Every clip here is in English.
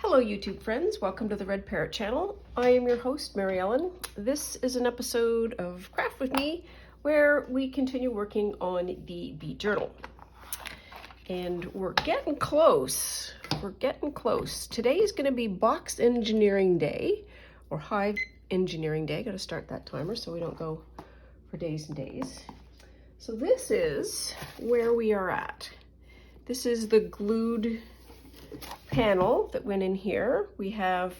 Hello YouTube friends, welcome to the Red Parrot channel. I am your host, Mary Ellen. This is an episode of Craft With Me where we continue working on the bee journal. And we're getting close. Today is going to be box engineering day or hive engineering day. Got to start that timer so we don't go for days and days. So this is where we are at. This is the glued panel that went in here. We have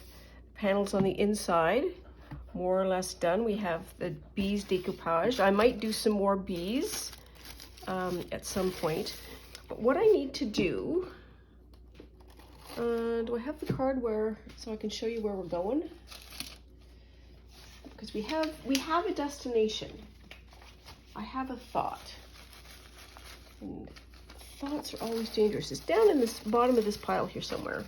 panels on the inside, more or less done. We have the bees decoupaged. I might do some more bees at some point. But what I need to do, do I have the card so I can show you where we're going? Because we have a destination. I have a thought. And thoughts are always dangerous. It's down in this bottom of this pile here somewhere.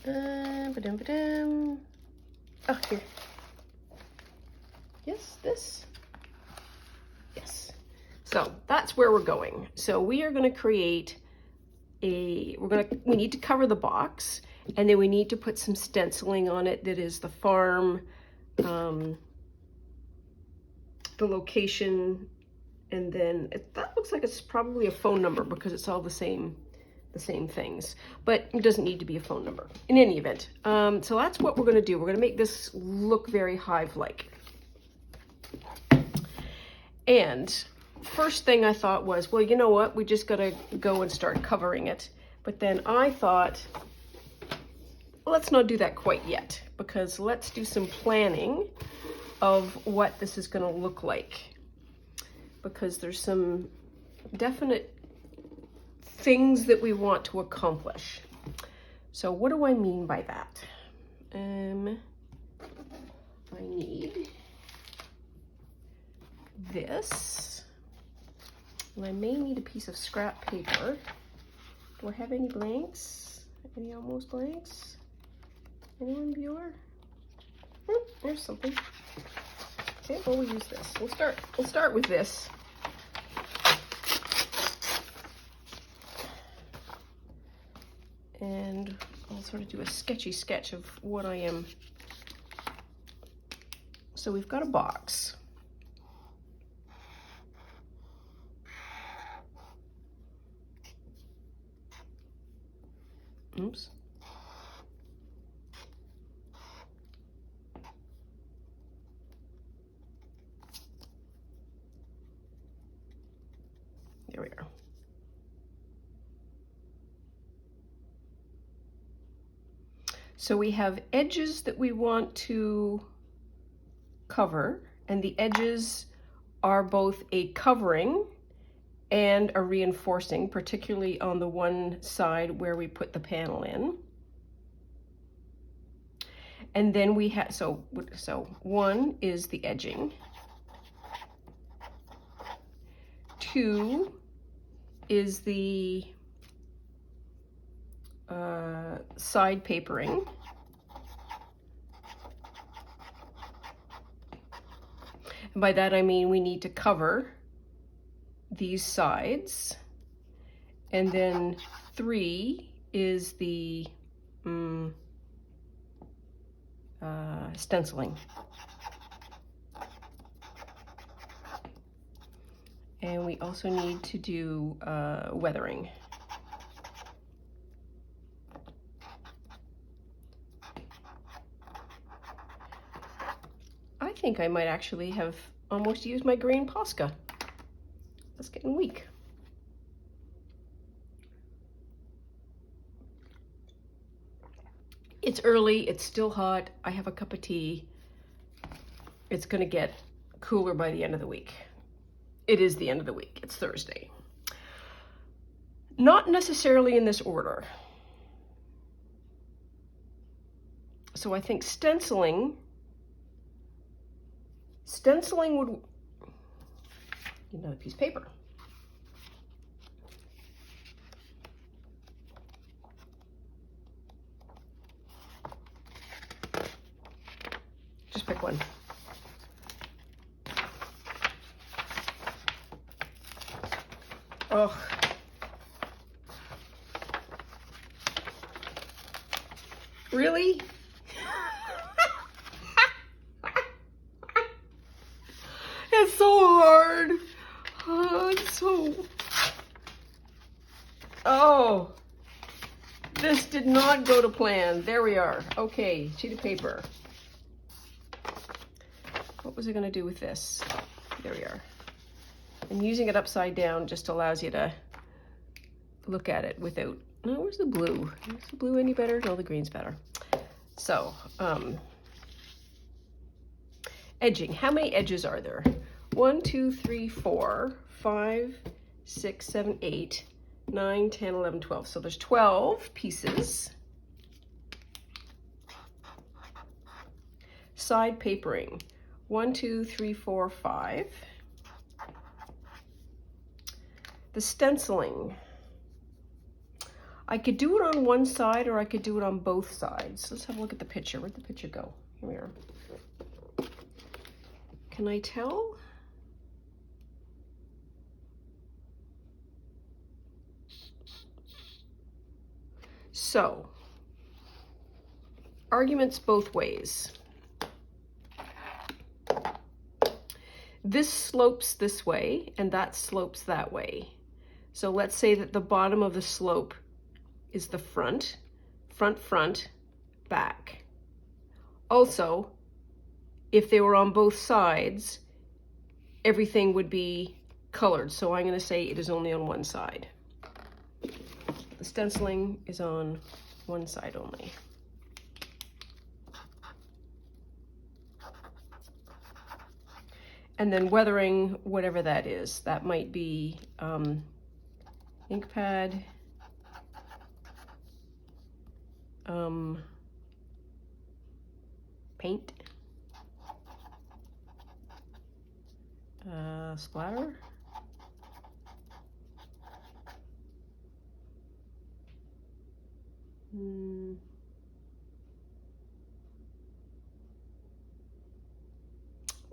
Oh, here. Yes, this. Yes. So that's where we're going. So we are going to create we need to cover the box, and then we need to put some stenciling on it that is the farm, the location, and then that looks like it's probably a phone number because it's all the same things, but it doesn't need to be a phone number in any event. So that's what we're going to do. We're going to make this look very hive-like. And first thing I thought was, well, you know what? We just got to go and start covering it. But then I thought, let's not do that quite yet, because let's do some planning of what this is going to look like. Because there's some definite things that we want to accomplish. So what do I mean by that? I need this, and I may need a piece of scrap paper. Do I have any blanks? Any almost blanks? Anyone, viewer? There's something. Okay, well, we'll use this. We'll start with this. And I'll sort of do a sketchy sketch of what I am. So we've got a box. Oops. There we are. So we have edges that we want to cover, and the edges are both a covering and a reinforcing, particularly on the one side where we put the panel in. And then we have, so one is the edging. Two is the side papering. And by that I mean we need to cover these sides. And then three is the stenciling. And we also need to do weathering. I think I might actually have almost used my green Posca. That's getting weak. It's early, it's still hot. I have a cup of tea. It's gonna get cooler by the end of the week. It is the end of the week, it's Thursday. Not necessarily in this order. So I think stenciling would need another piece of paper. Just pick one. Oh, Really? It's so hard. Oh, this did not go to plan. There we are. Okay, sheet of paper. What was I going to do with this? There we are. And using it upside down just allows you to look at it without... No, where's the blue? Is the blue any better? No, the green's better. So, edging. How many edges are there? 1, 2, 3, 4, 5, 6, 7, 8, 9, 10, 11, 12. So there's 12 pieces. Side papering. 1, 2, 3, 4, 5. The stenciling. I could do it on one side or I could do it on both sides. Let's have a look at the picture. Where'd the picture go? Here we are. Can I tell? So, arguments both ways. This slopes this way and that slopes that way. So let's say that the bottom of the slope is the front, back. Also, if they were on both sides, everything would be colored. So I'm going to say it is only on one side. The stenciling is on one side only. And then weathering, whatever that is, that might be ink pad, paint, splatter,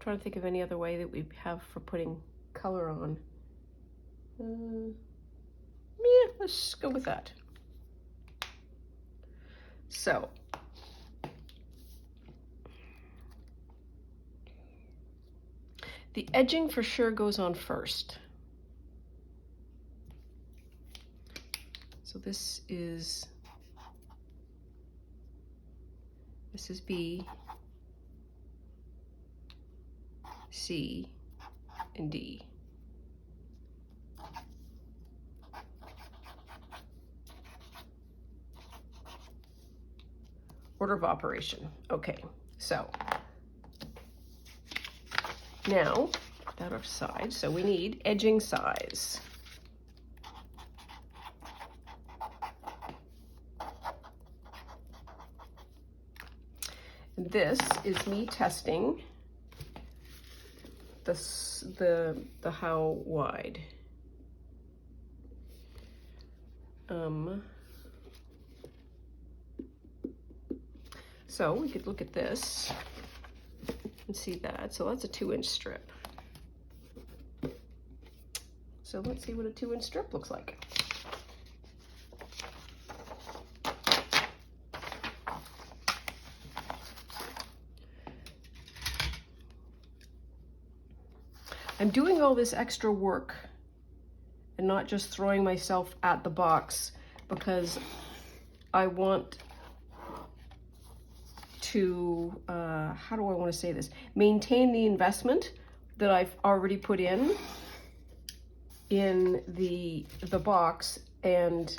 trying to think of any other way that we have for putting color on. Yeah, let's go with that. So, the edging for sure goes on first. So this is B, C, and D. Order of operation. Okay, so now that aside, so we need edging size. And this is me testing the how wide. So we could look at this and see that. So that's a 2-inch strip. So let's see what a 2-inch strip looks like. I'm doing all this extra work and not just throwing myself at the box because I want to, how do I want to say this? Maintain the investment that I've already put in the box and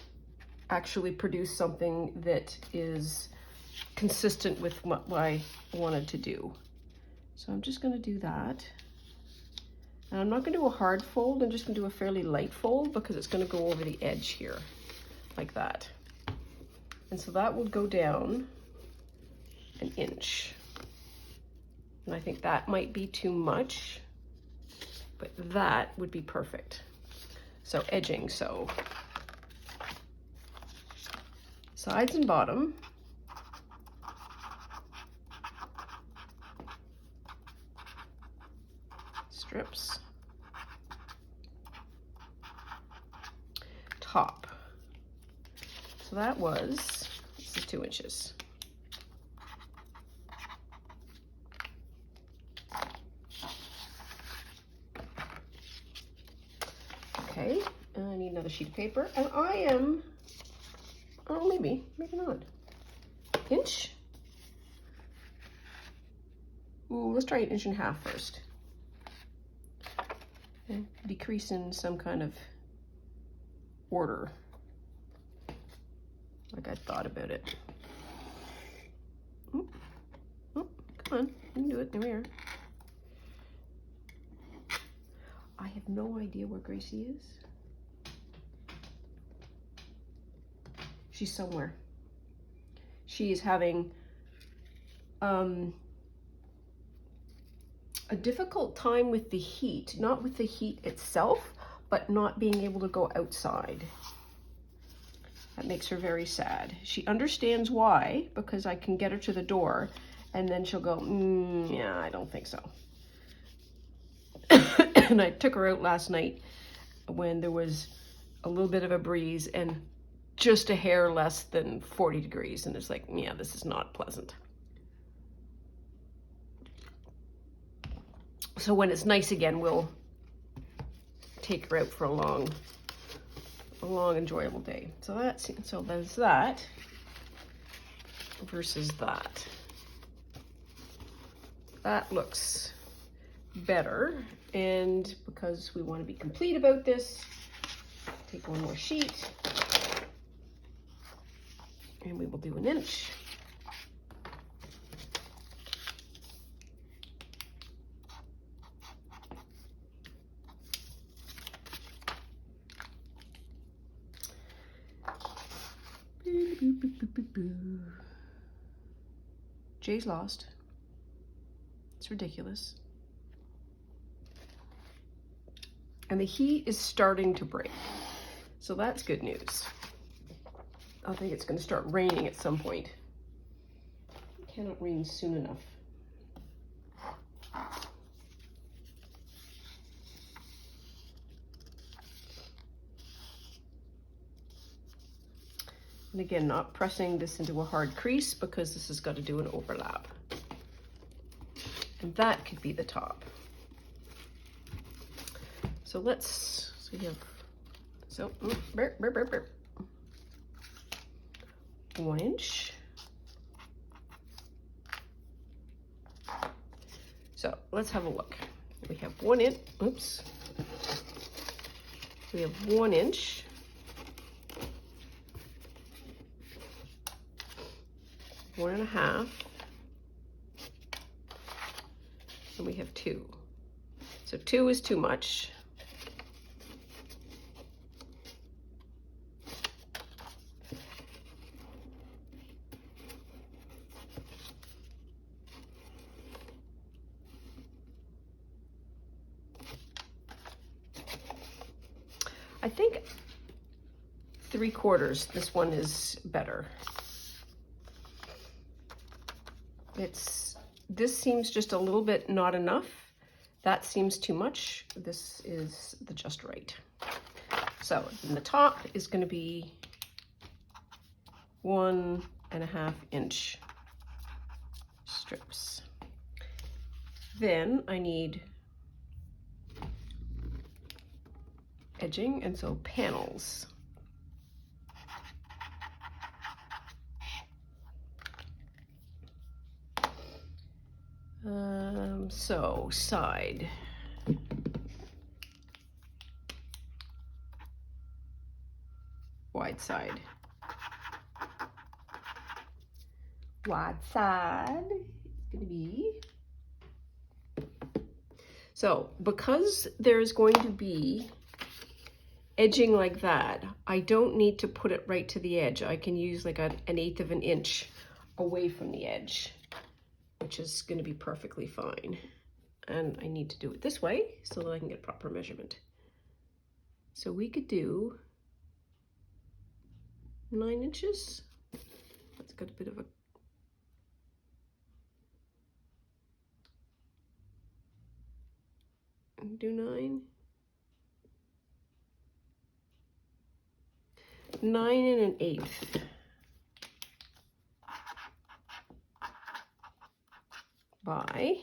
actually produce something that is consistent with what I wanted to do. So I'm just going to do that. And I'm not going to do a hard fold, I'm just going to do a fairly light fold because it's going to go over the edge here, like that. And so that will go down an inch. And I think that might be too much, but that would be perfect. So edging, so sides and bottom. Strips. Top. So that was, this is 2 inches. another sheet of paper, and I am, oh, maybe not. Inch? Ooh, let's try 1.5 inches first. And decrease in some kind of order, like I thought about it. Oh, come on, you can do it. There we are. I have no idea where Gracie is. She's somewhere. She is having a difficult time with the heat, not with the heat itself, but not being able to go outside. That makes her very sad. She understands why, because I can get her to the door, and then she'll go, yeah, I don't think so. And I took her out last night when there was a little bit of a breeze and just a hair less than 40 degrees. And it's like, yeah, this is not pleasant. So when it's nice again, we'll take her out for a long, enjoyable day. So there's that versus that. That looks better. And because we want to be complete about this, take one more sheet and we will do 1 inch. Jay's lost. It's ridiculous. And the heat is starting to break. So that's good news. I think it's going to start raining at some point. It cannot rain soon enough. And again, not pressing this into a hard crease because this has got to do an overlap. And that could be the top. So let's, so you have, so, 1 inch. So let's have a look. We have 1 inch, oops. We have 1 inch. One and a half. And we have 2. So 2 is too much. I think 3/4, this one is better. This seems just a little bit not enough. That seems too much. This is the just right. So in the top is going to be 1.5 inch strips. Then I need edging, and so panels. So side. Wide side. Wide side is going to be. So because there's going to be edging like that, I don't need to put it right to the edge. I can use like 1/8 of an inch away from the edge, which is going to be perfectly fine. And I need to do it this way so that I can get proper measurement. So we could do 9 inches. That's got a bit of a do 9. 9 1/8. By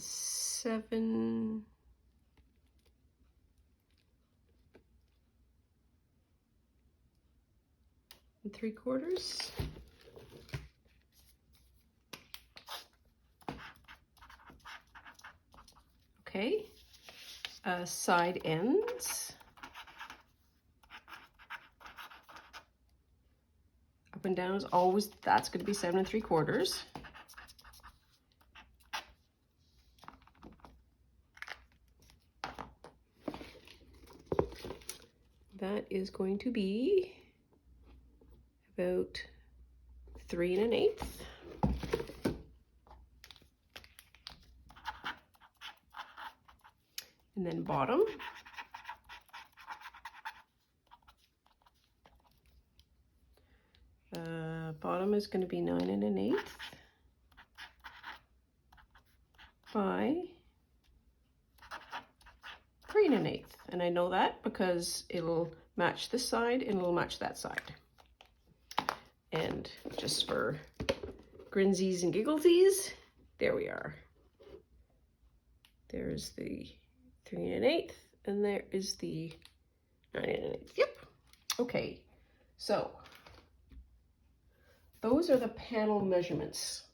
7 3/4. Okay, side ends, up and down is always, that's going to be 7 3/4. That is going to be about 3 1/8. And then bottom. Bottom is going to be 9 1/8 by 3 1/8. And I know that because it'll match this side and it'll match that side. And just for grinsies and gigglesies, there we are. There's the 3 1/8, and there is the 9 1/8. Yep. Okay, so those are the panel measurements.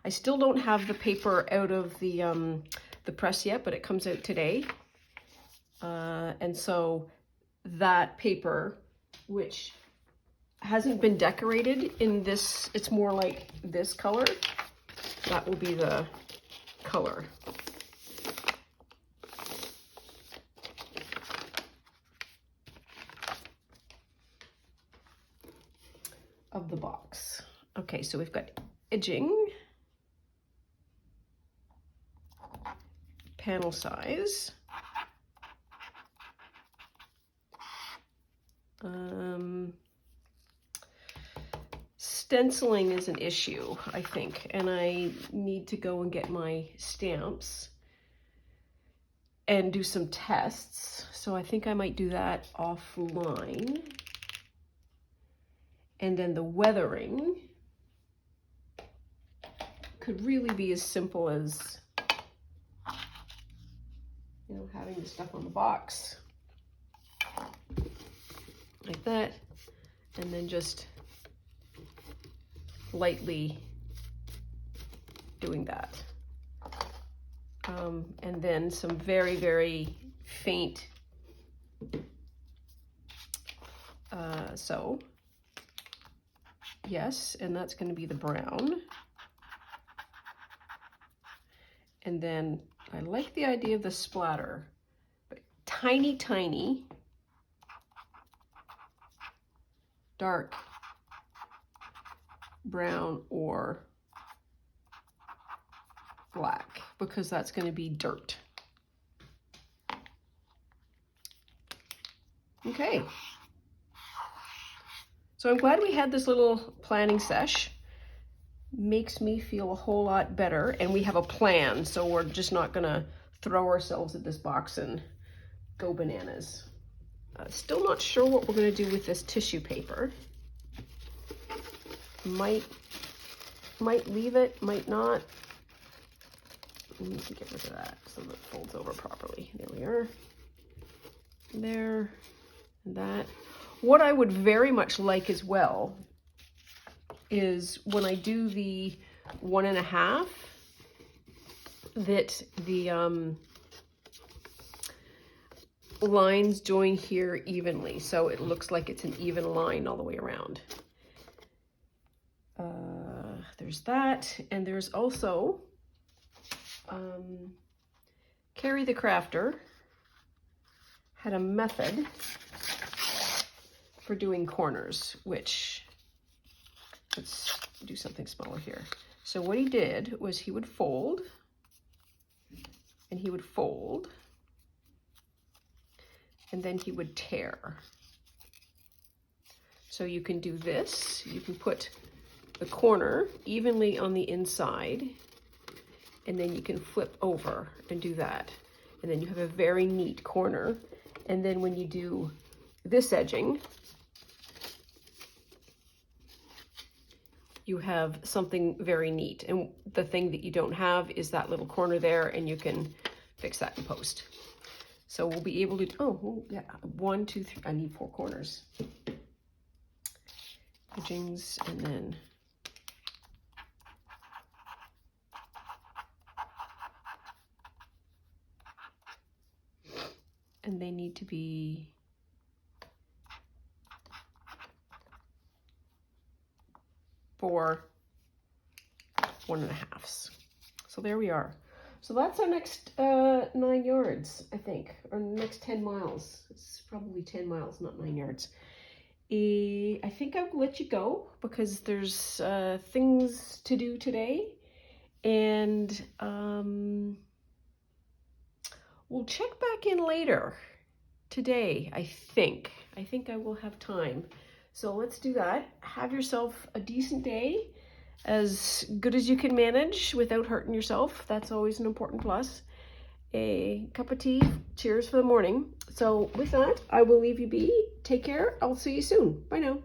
I still don't have the paper out of the press yet, but it comes out today. And so that paper, which hasn't been decorated in this, it's more like this color, that will be the color. Of the box. Okay, so we've got edging, panel size, stenciling is an issue, I think, and I need to go and get my stamps and do some tests. So I think I might do that offline. And then the weathering could really be as simple as, you know, having the stuff on the box like that, and then just lightly doing that. And then some very, very faint, so yes, and that's going to be the brown. And then I like the idea of the splatter, but tiny, tiny, dark brown or black, because that's going to be dirt. Okay. So I'm glad we had this little planning sesh. Makes me feel a whole lot better, and we have a plan, so we're just not gonna throw ourselves at this box and go bananas. Still not sure what we're gonna do with this tissue paper. Might leave it, might not. We need to get rid of that so that it folds over properly. There we are. There, and that. What I would very much like as well is when I do the 1.5, that the lines join here evenly, so it looks like it's an even line all the way around. There's that, and there's also Carrie the Crafter had a method for doing corners, which, let's do something smaller here. So what he did was he would fold, and he would fold, and then he would tear. So you can do this, you can put the corner evenly on the inside, and then you can flip over and do that. And then you have a very neat corner. And then when you do this edging, you have something very neat. And the thing that you don't have is that little corner there, and you can fix that in post. So we'll be able to, oh yeah, 1, 2, 3, I need 4 corners. Edgings, and then they need to be 4 1.5s. So there we are. So that's our next 9 yards, I think, or next 10 miles. It's probably 10 miles, not 9 yards. I think I'll let you go because there's things to do today, and we'll check back in later today. I think I will have time, so let's do that. Have yourself a decent day, as good as you can manage without hurting yourself. That's always an important plus. A cup of tea, cheers for the morning. So with that, I will leave you be. Take care. I'll see you soon. Bye now.